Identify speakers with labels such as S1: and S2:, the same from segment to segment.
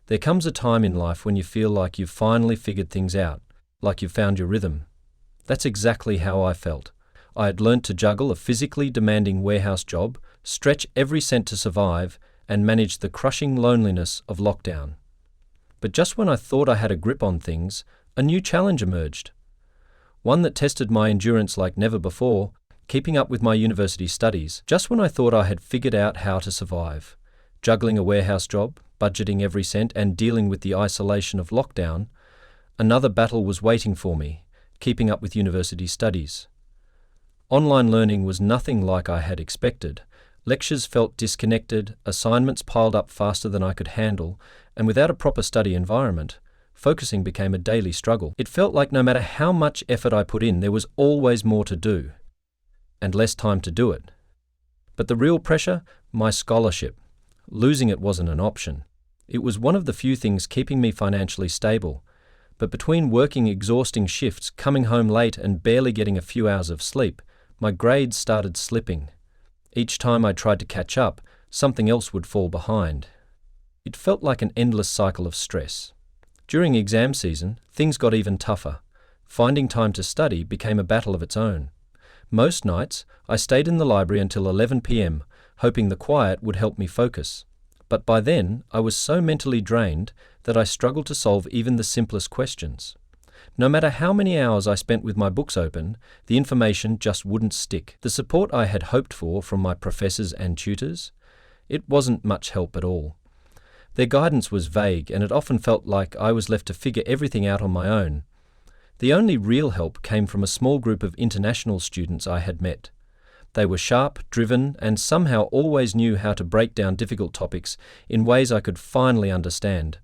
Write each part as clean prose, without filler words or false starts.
S1: There comes a time in life when you feel like you've finally figured things out, like you've found your rhythm. That's exactly how I felt. I had learnt to juggle a physically demanding warehouse job, stretch every cent to survive, and manage the crushing loneliness of lockdown. But just when I thought I had a grip on things, a new challenge emerged. One that tested my endurance like never before, keeping up with my university studies, just when I thought I had figured out how to survive. Juggling a warehouse job, budgeting every cent, and dealing with the isolation of lockdown, another battle was waiting for me, keeping up with university studies. Online learning was nothing like I had expected. Lectures felt disconnected, assignments piled up faster than I could handle, and without a proper study environment, focusing became a daily struggle. It felt like no matter how much effort I put in, there was always more to do, and less time to do it. But the real pressure? My scholarship. Losing it wasn't an option. It was one of the few things keeping me financially stable. But between working exhausting shifts, coming home late, and barely getting a few hours of sleep, my grades started slipping. Each time I tried to catch up, something else would fall behind. It felt like an endless cycle of stress. During exam season, things got even tougher. Finding time to study became a battle of its own. Most nights, I stayed in the library until 11 p.m., hoping the quiet would help me focus. But by then, I was so mentally drained that I struggled to solve even the simplest questions. No matter how many hours I spent with my books open, the information just wouldn't stick. The support I had hoped for from my professors and tutors, it wasn't much help at all. Their guidance was vague, and it often felt like I was left to figure everything out on my own. The only real help came from a small group of international students I had met. They were sharp, driven, and somehow always knew how to break down difficult topics in ways I could finally understand.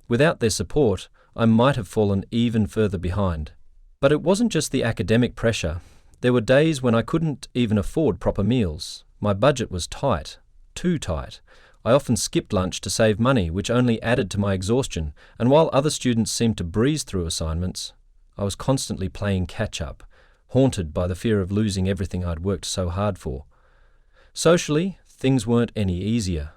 S1: Without their support, I might have fallen even further behind. But it wasn't just the academic pressure. There were days when I couldn't even afford proper meals. My budget was tight, too tight. I often skipped lunch to save money, which only added to my exhaustion, and while other students seemed to breeze through assignments, I was constantly playing catch-up, haunted by the fear of losing everything I'd worked so hard for. Socially, things weren't any easier.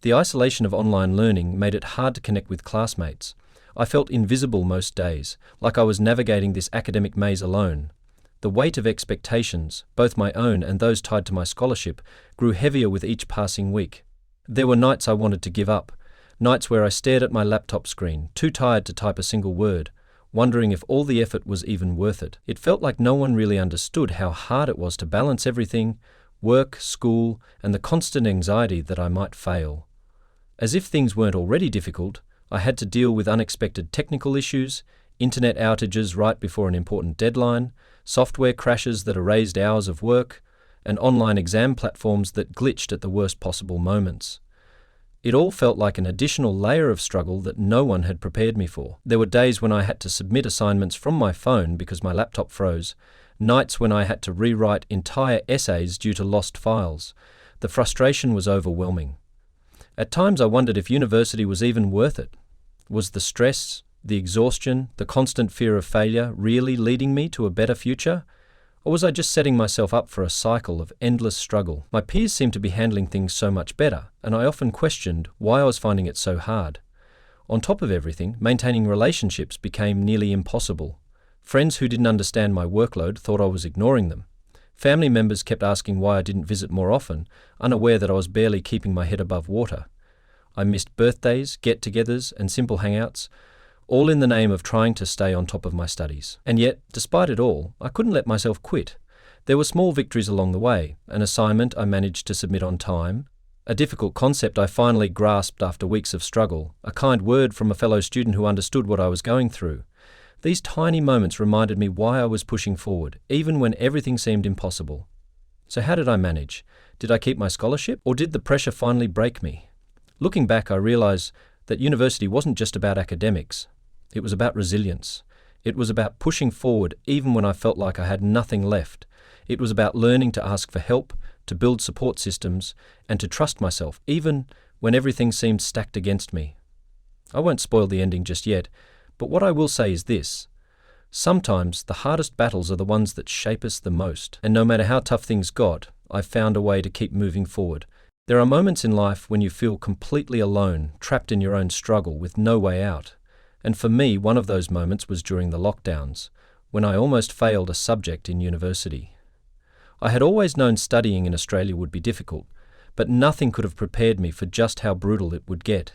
S1: The isolation of online learning made it hard to connect with classmates. I felt invisible most days, like I was navigating this academic maze alone. The weight of expectations, both my own and those tied to my scholarship, grew heavier with each passing week. There were nights I wanted to give up, nights where I stared at my laptop screen, too tired to type a single word, wondering if all the effort was even worth it. It felt like no one really understood how hard it was to balance everything, work, school, and the constant anxiety that I might fail. As if things weren't already difficult, I had to deal with unexpected technical issues, internet outages right before an important deadline, software crashes that erased hours of work, and online exam platforms that glitched at the worst possible moments. It all felt like an additional layer of struggle that no one had prepared me for. There were days when I had to submit assignments from my phone because my laptop froze, nights when I had to rewrite entire essays due to lost files. The frustration was overwhelming. At times I wondered if university was even worth it. Was the stress, the exhaustion, the constant fear of failure really leading me to a better future? Or was I just setting myself up for a cycle of endless struggle? My peers seemed to be handling things so much better, and I often questioned why I was finding it so hard. On top of everything, maintaining relationships became nearly impossible. Friends who didn't understand my workload thought I was ignoring them. Family members kept asking why I didn't visit more often, unaware that I was barely keeping my head above water. I missed birthdays, get-togethers, and simple hangouts, all in the name of trying to stay on top of my studies. And yet, despite it all, I couldn't let myself quit. There were small victories along the way, an assignment I managed to submit on time, a difficult concept I finally grasped after weeks of struggle, a kind word from a fellow student who understood what I was going through. These tiny moments reminded me why I was pushing forward, even when everything seemed impossible. So how did I manage? Did I keep my scholarship, or did the pressure finally break me? Looking back, I realized that university wasn't just about academics. It was about resilience. It was about pushing forward even when I felt like I had nothing left. It was about learning to ask for help, to build support systems, and to trust myself, even when everything seemed stacked against me. I won't spoil the ending just yet, but what I will say is this. Sometimes the hardest battles are the ones that shape us the most, and no matter how tough things got, I found a way to keep moving forward, There are moments in life when you feel completely alone, trapped in your own struggle with no way out. And for me, one of those moments was during the lockdowns, when I almost failed a subject in university. I had always known studying in Australia would be difficult, but nothing could have prepared me for just how brutal it would get.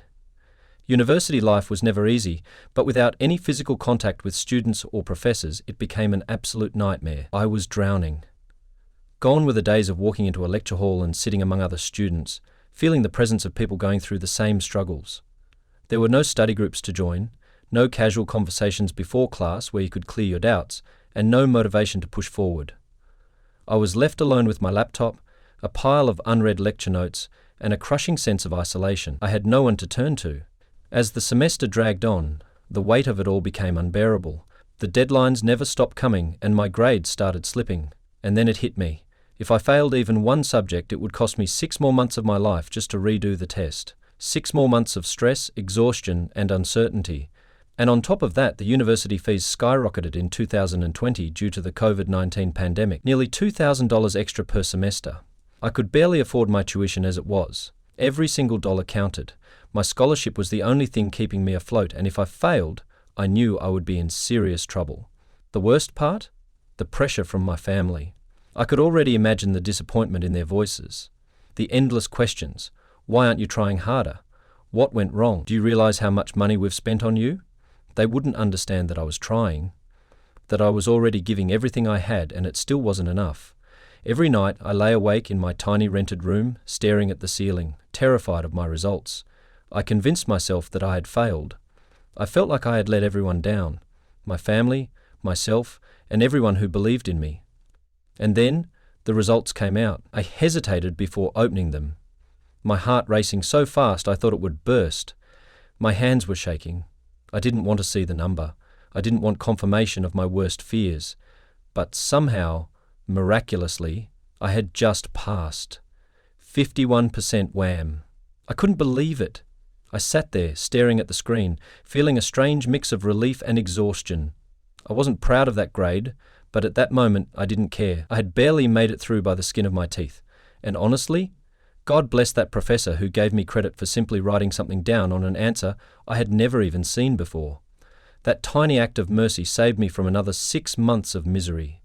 S1: University life was never easy, but without any physical contact with students or professors, it became an absolute nightmare. I was drowning. Gone were the days of walking into a lecture hall and sitting among other students, feeling the presence of people going through the same struggles. There were no study groups to join, no casual conversations before class where you could clear your doubts, and no motivation to push forward. I was left alone with my laptop, a pile of unread lecture notes, and a crushing sense of isolation. I had no one to turn to. As the semester dragged on, the weight of it all became unbearable. The deadlines never stopped coming, and my grades started slipping. And then it hit me. If I failed even one subject, it would cost me 6 more months of my life just to redo the test. 6 more months of stress, exhaustion, and uncertainty. And on top of that, the university fees skyrocketed in 2020 due to the COVID-19 pandemic, nearly $2,000 extra per semester. I could barely afford my tuition as it was. Every single dollar counted. My scholarship was the only thing keeping me afloat, and if I failed, I knew I would be in serious trouble. The worst part? The pressure from my family. I could already imagine the disappointment in their voices. The endless questions. Why aren't you trying harder? What went wrong? Do you realize how much money we've spent on you? They wouldn't understand that I was trying, that I was already giving everything I had and it still wasn't enough. Every night I lay awake in my tiny rented room, staring at the ceiling, terrified of my results. I convinced myself that I had failed. I felt like I had let everyone down, my family, myself, and everyone who believed in me. And then the results came out. I hesitated before opening them. My heart racing so fast I thought it would burst. My hands were shaking. I didn't want to see the number. I didn't want confirmation of my worst fears. But somehow, miraculously, I had just passed. 51% wham. I couldn't believe it. I sat there, staring at the screen, feeling a strange mix of relief and exhaustion. I wasn't proud of that grade, but at that moment I didn't care. I had barely made it through by the skin of my teeth. And honestly, God bless that professor who gave me credit for simply writing something down on an answer I had never even seen before. That tiny act of mercy saved me from another 6 months of misery.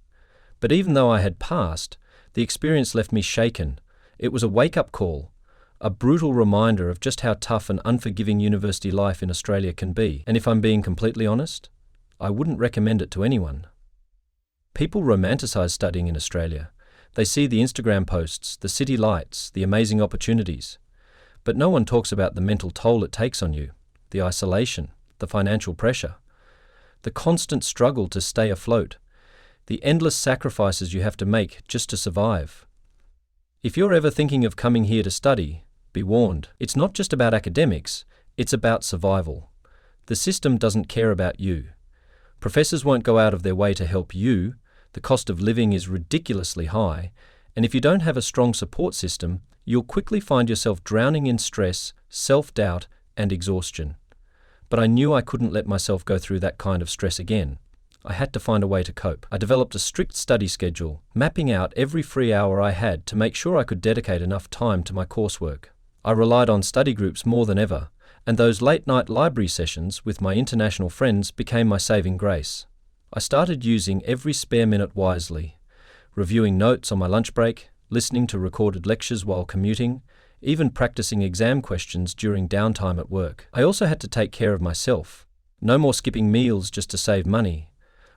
S1: But even though I had passed, the experience left me shaken. It was a wake-up call, a brutal reminder of just how tough and unforgiving university life in Australia can be. And if I'm being completely honest, I wouldn't recommend it to anyone. People romanticize studying in Australia. They see the Instagram posts, the city lights, the amazing opportunities. But no one talks about the mental toll it takes on you, the isolation, the financial pressure, the constant struggle to stay afloat, the endless sacrifices you have to make just to survive. If you're ever thinking of coming here to study, be warned. It's not just about academics, it's about survival. The system doesn't care about you. Professors won't go out of their way to help you. The cost of living is ridiculously high, and if you don't have a strong support system, you'll quickly find yourself drowning in stress, self-doubt, and exhaustion. But I knew I couldn't let myself go through that kind of stress again. I had to find a way to cope. I developed a strict study schedule, mapping out every free hour I had to make sure I could dedicate enough time to my coursework. I relied on study groups more than ever, and those late-night library sessions with my international friends became my saving grace. I started using every spare minute wisely, reviewing notes on my lunch break, listening to recorded lectures while commuting, even practicing exam questions during downtime at work. I also had to take care of myself. No more skipping meals just to save money.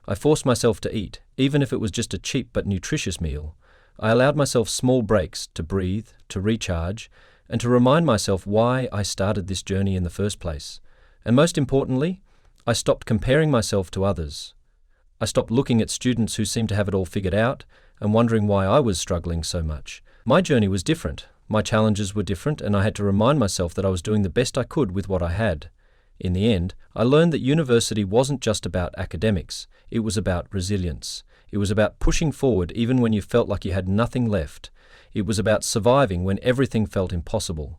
S1: I forced myself to eat, even if it was just a cheap but nutritious meal. I allowed myself small breaks to breathe, to recharge, and to remind myself why I started this journey in the first place. And most importantly, I stopped comparing myself to others. I stopped looking at students who seemed to have it all figured out and wondering why I was struggling so much. My journey was different. My challenges were different, and I had to remind myself that I was doing the best I could with what I had. In the end, I learned that university wasn't just about academics. It was about resilience. It was about pushing forward even when you felt like you had nothing left. It was about surviving when everything felt impossible.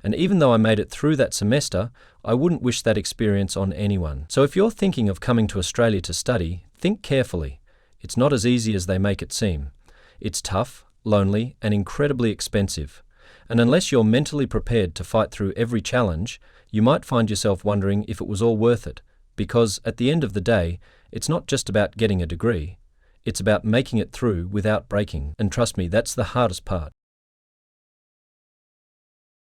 S1: And even though I made it through that semester, I wouldn't wish that experience on anyone. So if you're thinking of coming to Australia to study, think carefully. It's not as easy as they make it seem. It's tough, lonely, and incredibly expensive. And unless you're mentally prepared to fight through every challenge, you might find yourself wondering if it was all worth it, because at the end of the day, it's not just about getting a degree. It's about making it through without breaking, and trust me, that's the hardest part.